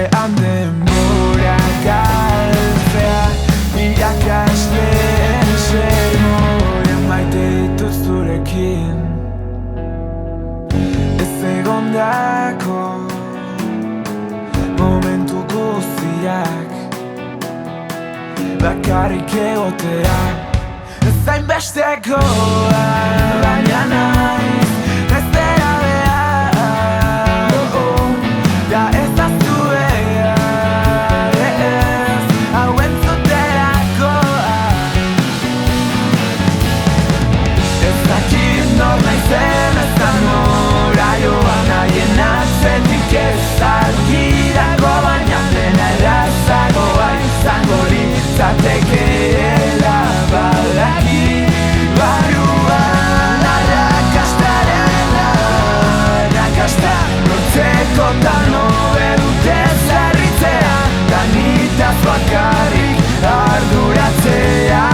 Etxean denbora galtzea, irakasleen sermoian maite ditut zurekin. Ez egondako momentu guztiak bakarrik egotea. Ez hainbestekoa, baina naiz bestera behar, da ez aztu behar, hau entzuterakoa. Ez dakit nor naizen, ez da nora joan nahien atzetik ez argirako, baina dena errazagoa izango litzatekeela badaki. Barruan arrakasta lortzekotan hobe dute zerritzea, da nitaz bakarrik arduratzea.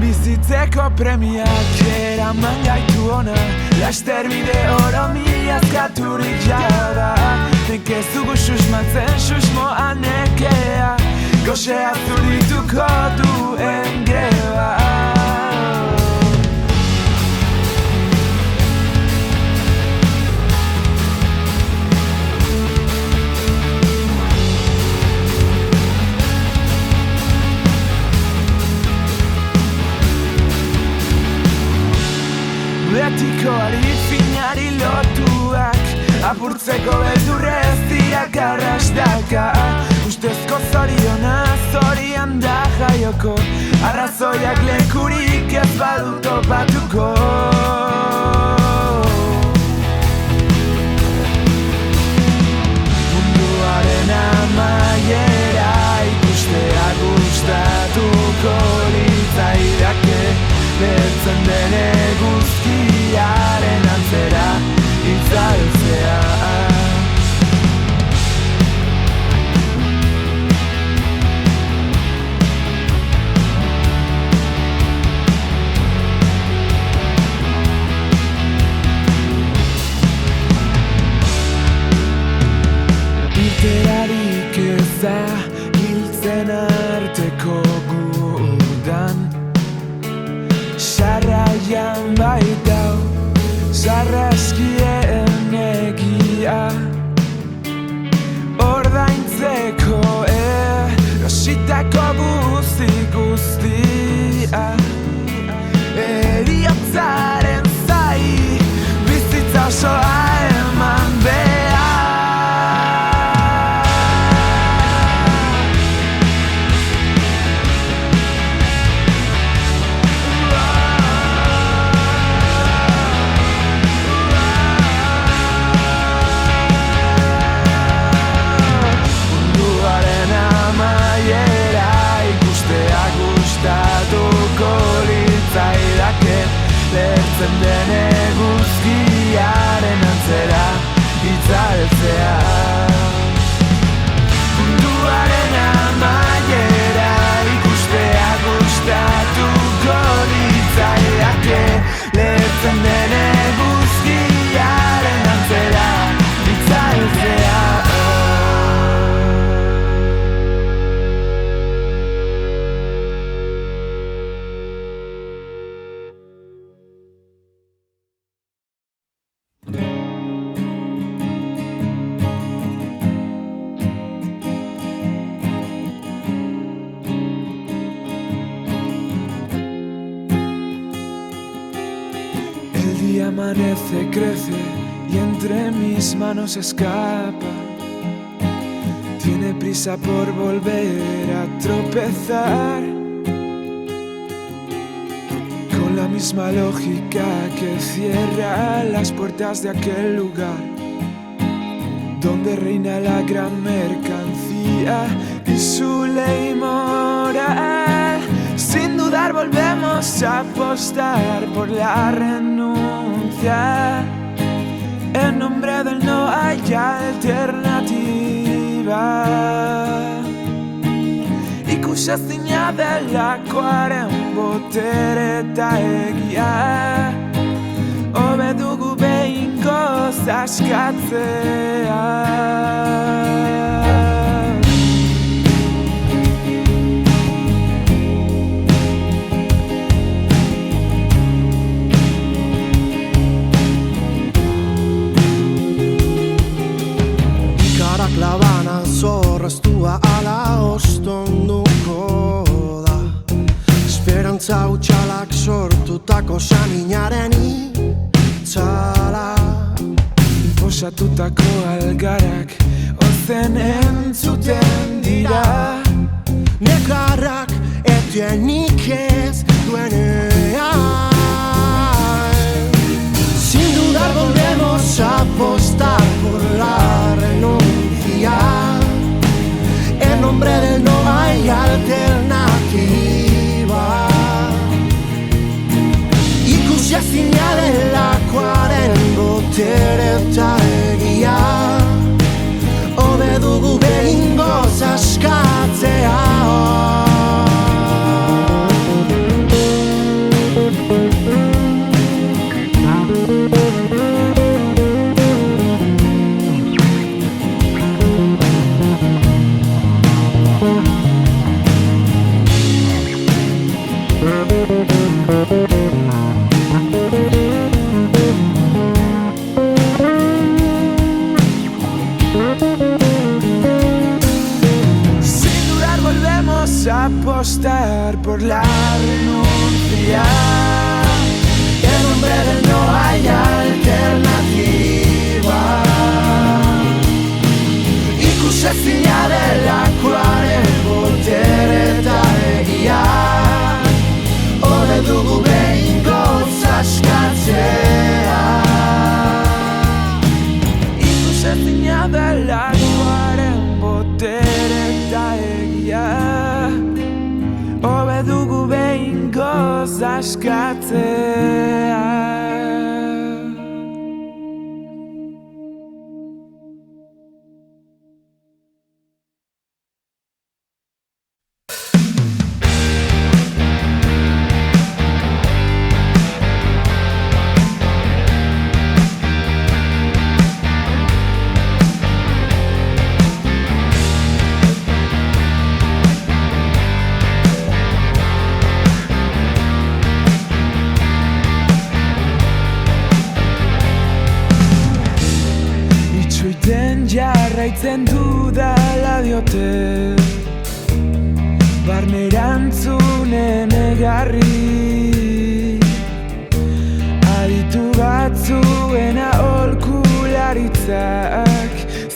Bizitzeko premiak eraman gaitu hona, laster bide oro miazkaturik jada. Nik ez dugu susmatzen susmoa nekea, goxea zurituko duen greba. Betikoari finari lotuak, apurtzeko beldurrez dira garrastaka. Ustezko zoriona zorian da jaioko, arrazoiak lekurik ez badu topatuko. Munduaren amaiera ikustea gustatuko litzaidake, bertzen den eguzkiaren antzera itzaltzea. Irterarik ez da hiltzen arteko gudan, sarraian baitau, sarraskien egia. Ordaintzeko erositako guztia, heriotzaren zai, bizitza osoa eman behar. Lertzen den eguzkiaren antzera itzaltzea. Munduaren amaiera ikustea gustatuko litzaidake, lertzen den eguzkiaren antzera itzaltzea. Amanece, crece y entre mis manos escapa prisa por volver a tropezar con la misma lógica que cierra las puertas de aquel lugar donde reina la gran mercancía y su ley moral. Sin dudar volvemos a apostar por la renuncia. En nombre del no hay alternativa, ikusezina delakoaren botereta egia. Hobe dugu behingoz askatzea. Labana zorraztua ala ostonduko da. Esperantza hutsalak sortutako saminaren itzala. Osatutako algarak ozen entzuten dira. Negarrak etenik ez duenean. Sin dudar volvemos a apostar por la renuncia. En nombre del no hay alternativa. Ikusezina delakoaren botereta egia. Hobe dugu behingoz askatzea. Sin dudar volvemos a apostar por la renuncia. En nombre del no hay alternativa. Ikusezina delakoaren botereta egia. Hobe dugu behingoz askatzea. Ikusezina delakoaren botereta egia. Hobe dugu behingoz askatzea. Jarraitzen dudala diote, barnerantzunen egarri. Aditu batzuen aholkularitzak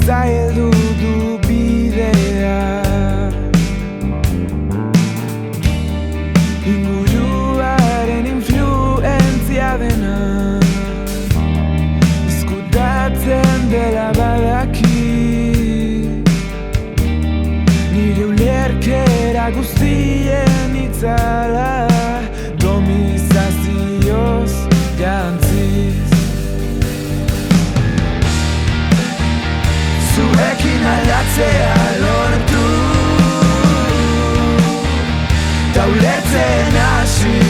zaildu du bidea. Inguruaren influentzia dena izkutatzen dela badaki. Nire ulerkera guztien itzala domizazioz jantziz. Zuekin aldatzea lortu ta ulertzen hasi.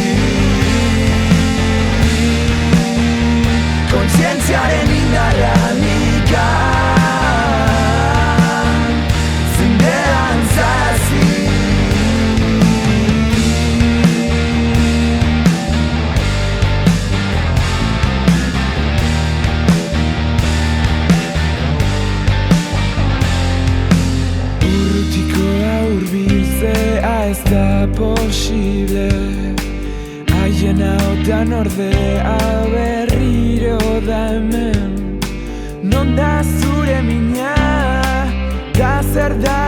Kontzientziaren indarra nikan zindean zazi. Urrutikoa hurbiltzea ez da posible. Haien ahotan ordea berriro da hemen. Non da zure mina, da zer da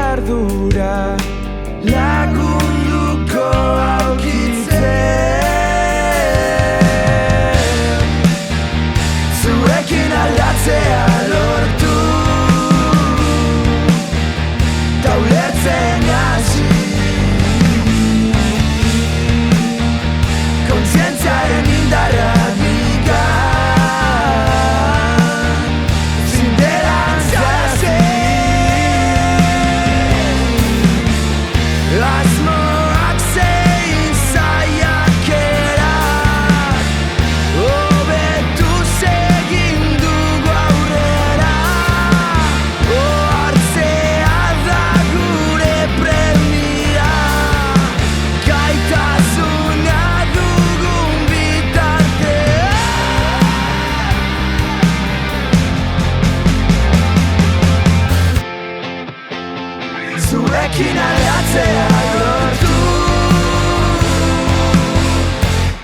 zurekin aldatzea lortu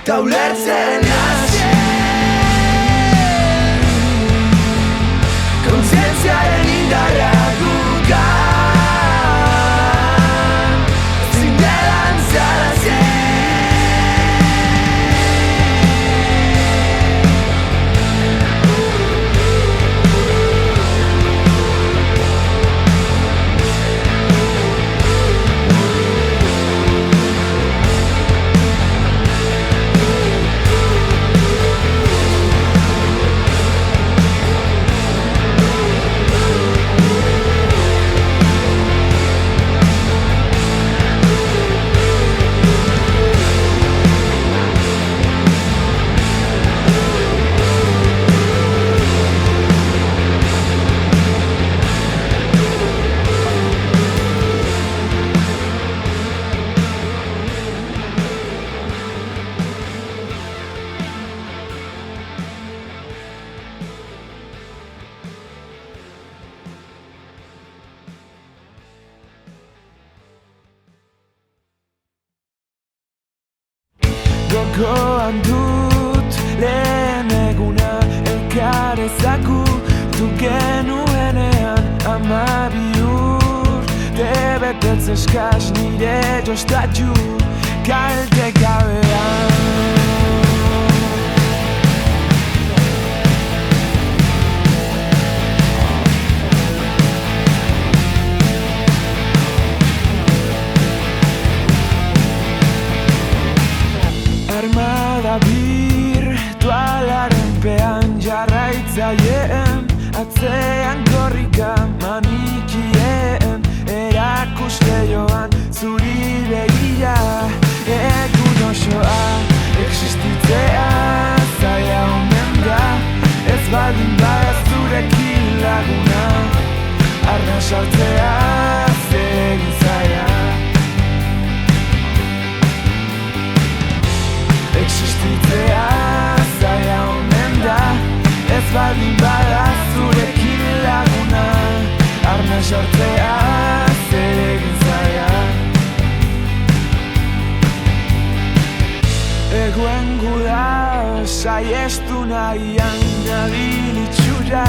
ta ulertzen hasi kontzientziaren indarra gugan zindelan zarazen Gogoan dut lehen eguna elkar ezagutu genuenean 12 urte betetz eskas nire jostatu kalte gabean Armada virtualaren pean jarraitzaileen atzean korrika manikien erakuste joan zuri begira egun osoa existitzea zaila omen da ez baldin badaz zurekin laguna arna sartzea zegin zaila existitzea zaila omen da ez baldin badaz zurekin laguna arna sartzea zegin zaila Eguen guda saiestu nahian nabilitxura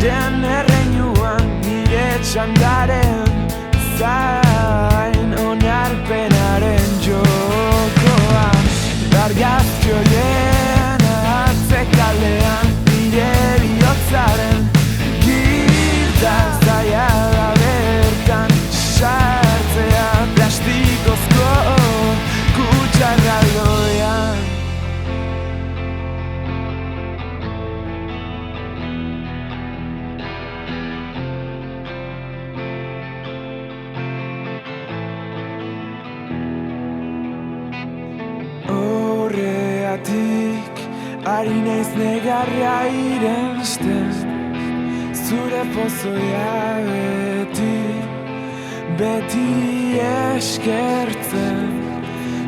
den erreinuan nire txandaren zain onarpenaren jokoan Argazki horien atzekalean nire bihotzaren gilda zaila da bertan sartzea plastikozko kutxarraldoian Horregatik ari naiz negarra irensten zure pozoia beti eskertzen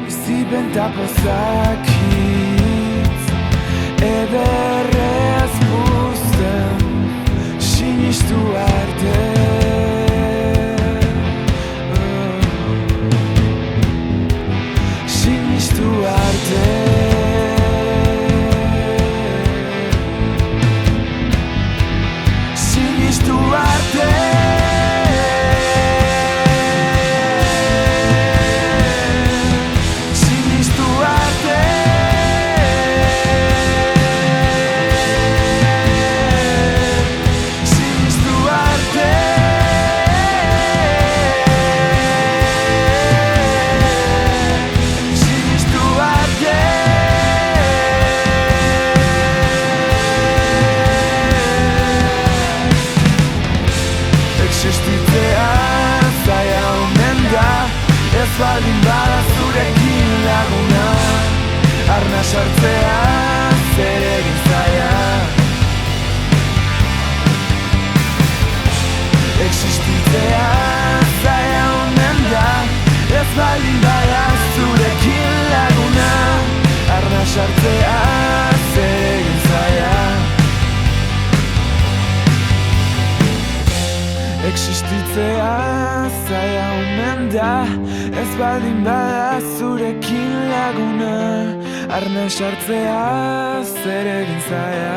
bizipen ta pozakitz ederrez puzten sinistu arte sinistu arte sinistu arte sinistu arte sinistu arte sinistu arte existitzea zaila omen da ez baldin bada zurekin laguna arna sartzea zer egin zaila existitzea zaila omen da ez baldin bada zurekin laguna arna sartzea zer egin zaila existitzea zaila da, ez baldin bada zurekin laguna, arna sartzea zer egin zaia.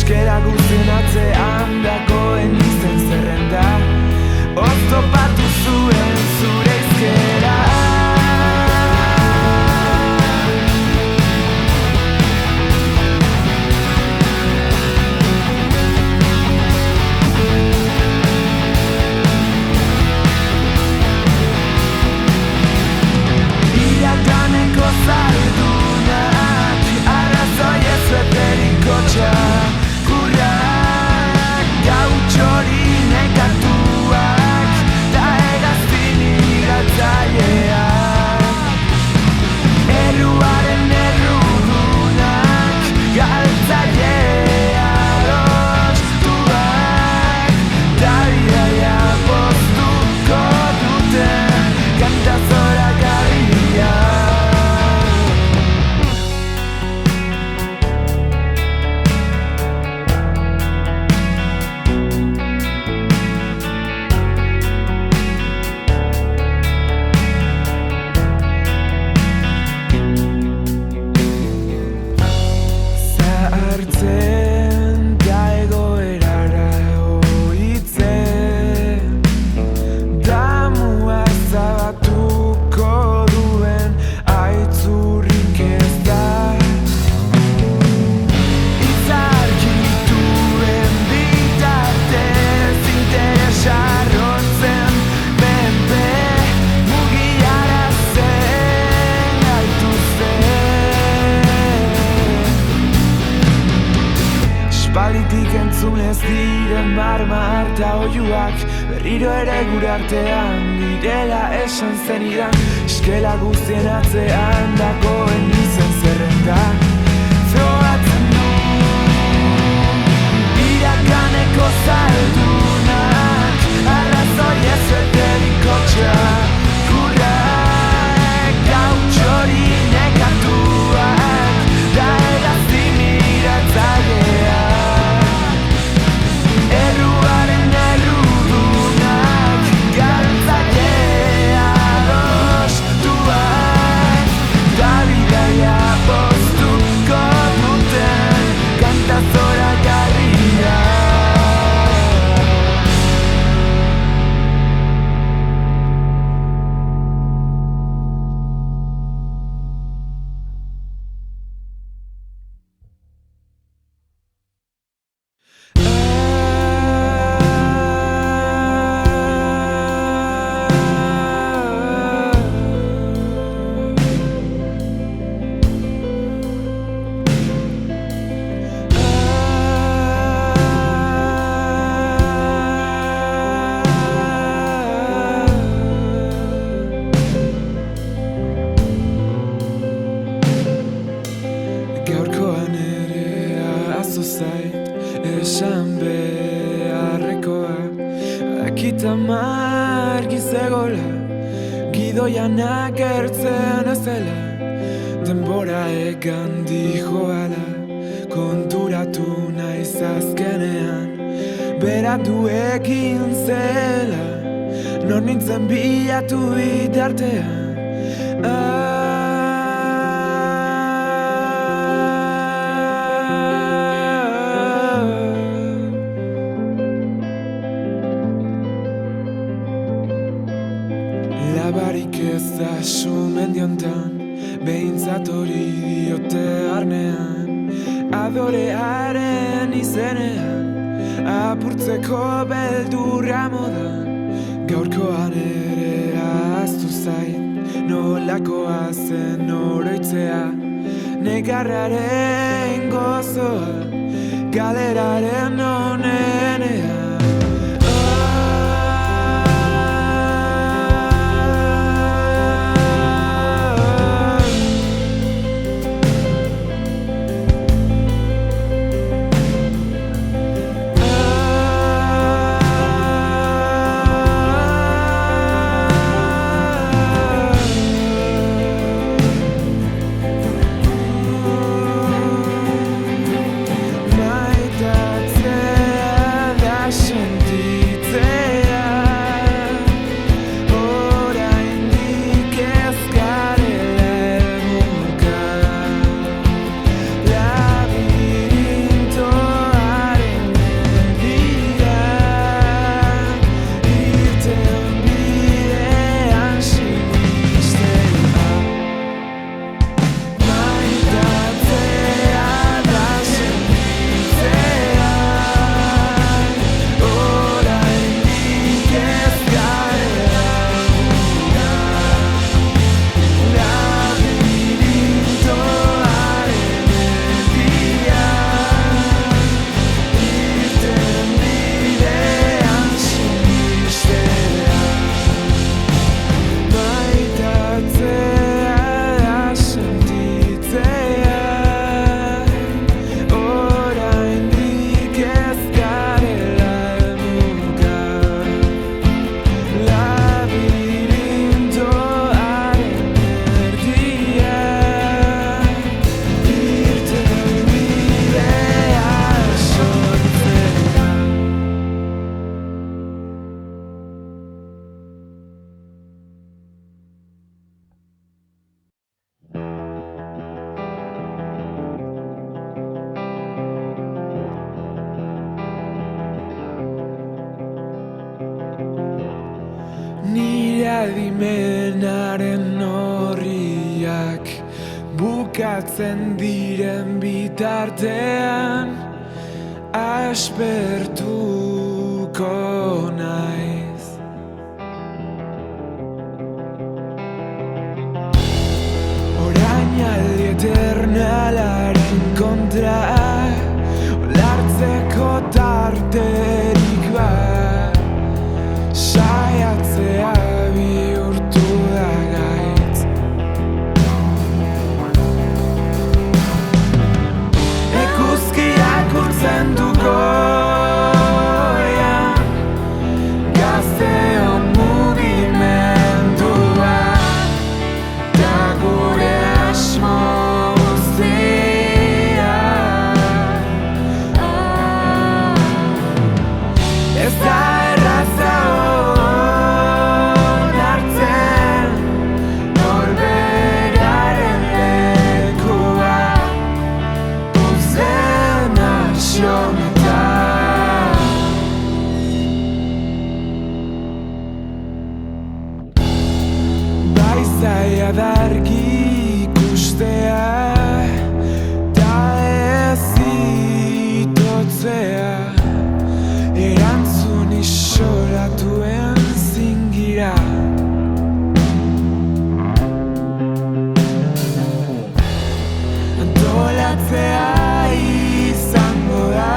Eskera guztien atzean dagoen izen zerrenda oztopatu zuen zure izkera. Iraganeko zaldunak arrazoi ez beteriko txak entzunez diren marmar eta oiuak berriro ere gure artean direla esan zenidan. Eskela guztien atzean dagoen izen zerrenda frogatzen du iraganeko zaldunak arrazoi ez beteriko txakurrak gautxori nekatuak da egazti miratzailea. Esan beharrekoa akita margi zegoela gidoian agertzen ezela denbora egan dijoala konturatu naizaz azkenean beratu egin zela, nor nintzen bilatu bitartean. Labarik ez da sumendiontan, behintzat hori diote arnean, adorearen izenean, apurtzeko beldurra modan. Gaurkoan ere ahaztu zait, nolakoa zen oroitzea, negarraren gozoa, galeraren onenean. Nire adimenaren horriak bukatzen diren bitartean aspertuko naiz. Orainaldi eternalaren kontra olartzeko tarterik bat, saiatzea bihurtu da gaitz. Eguzkiak urtzen du goian, gazteon mugimendua, da gure asmo guztia. Ez da erraza zaila dargi ikustea, ta ez itotzea, erantzun isolatuen zingira. Antolatzea izango da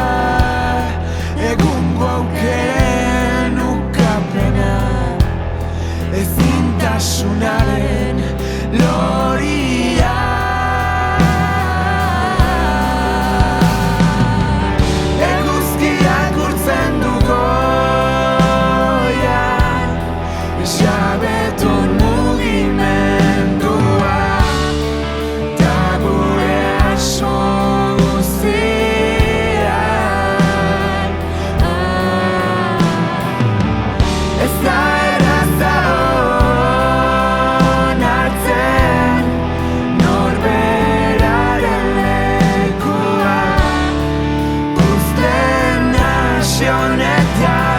nasi honetan.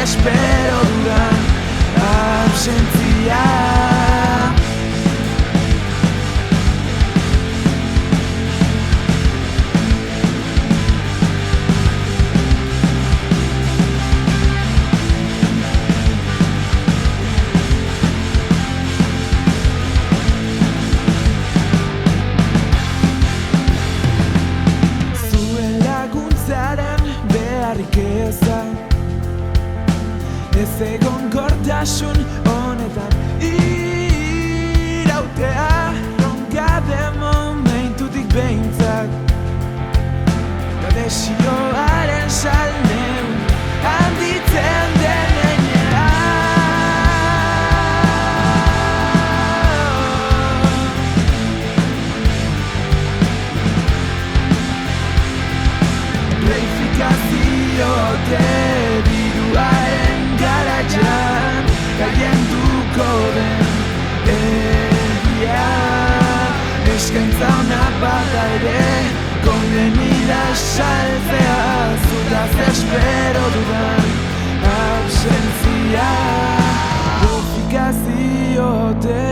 Espero dudan absentzia. Zuen laguntzaren beharrik eza, ez egon gortasun honetan irautea, rongabe momentutik behintzat, da desioaren salneun handitzen denenea. Reifikazio te diru saltzea zutaz espero dudan ausentzia Bofikaziote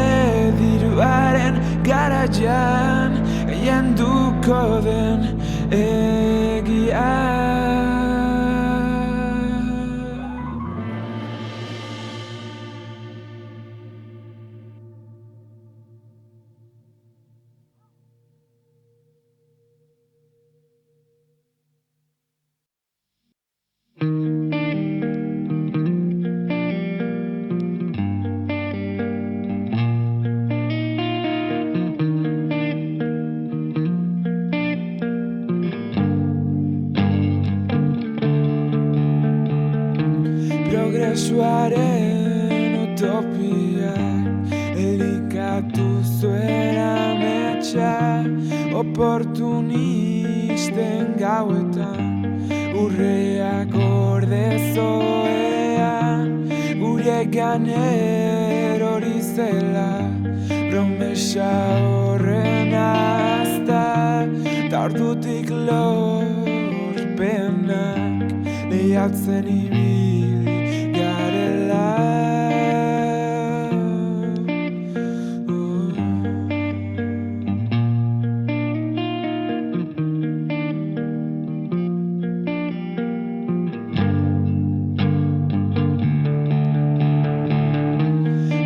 diruaren garaian gehien duko den egia Progresuaren utopiak elikatu zuen ametsa oportunisten gauetan urreak ordezoean guregan erori zela promesa horren azta ta ordutik lorpenak lehiatzen ibili garela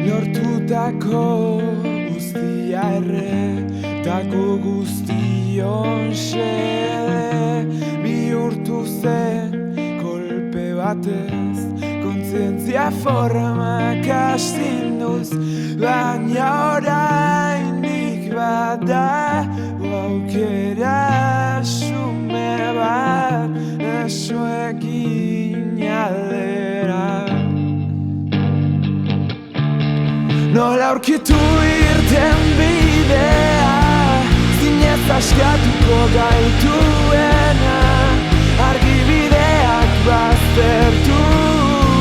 Lortutako guztia erretako guztion xede bihurtu zen kolpe batez kontzientzia formak astinduz baina oraindik bada aukera xume bat esuekin aldera Nola aurkitu irten bidea zinez askatuko gaituena argibideak baztertu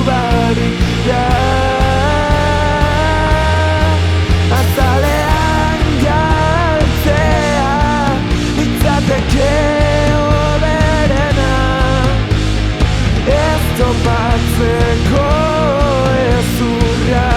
barik da azalean galtzea litzateke hoberena ez topatzeko ezurra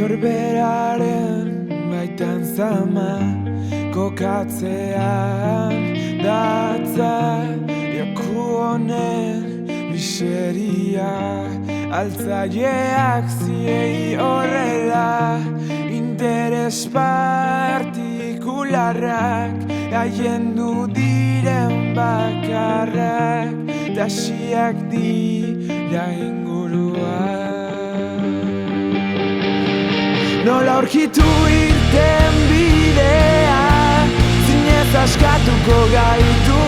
Norberaren baitan zama kokatzean datza joku honen miseria altzaileak ziei horrela interes partikularrak haiendu diren bakarrak tasiak dira inguruak Nola aurkitu irten bidea zinez askatuko gaitu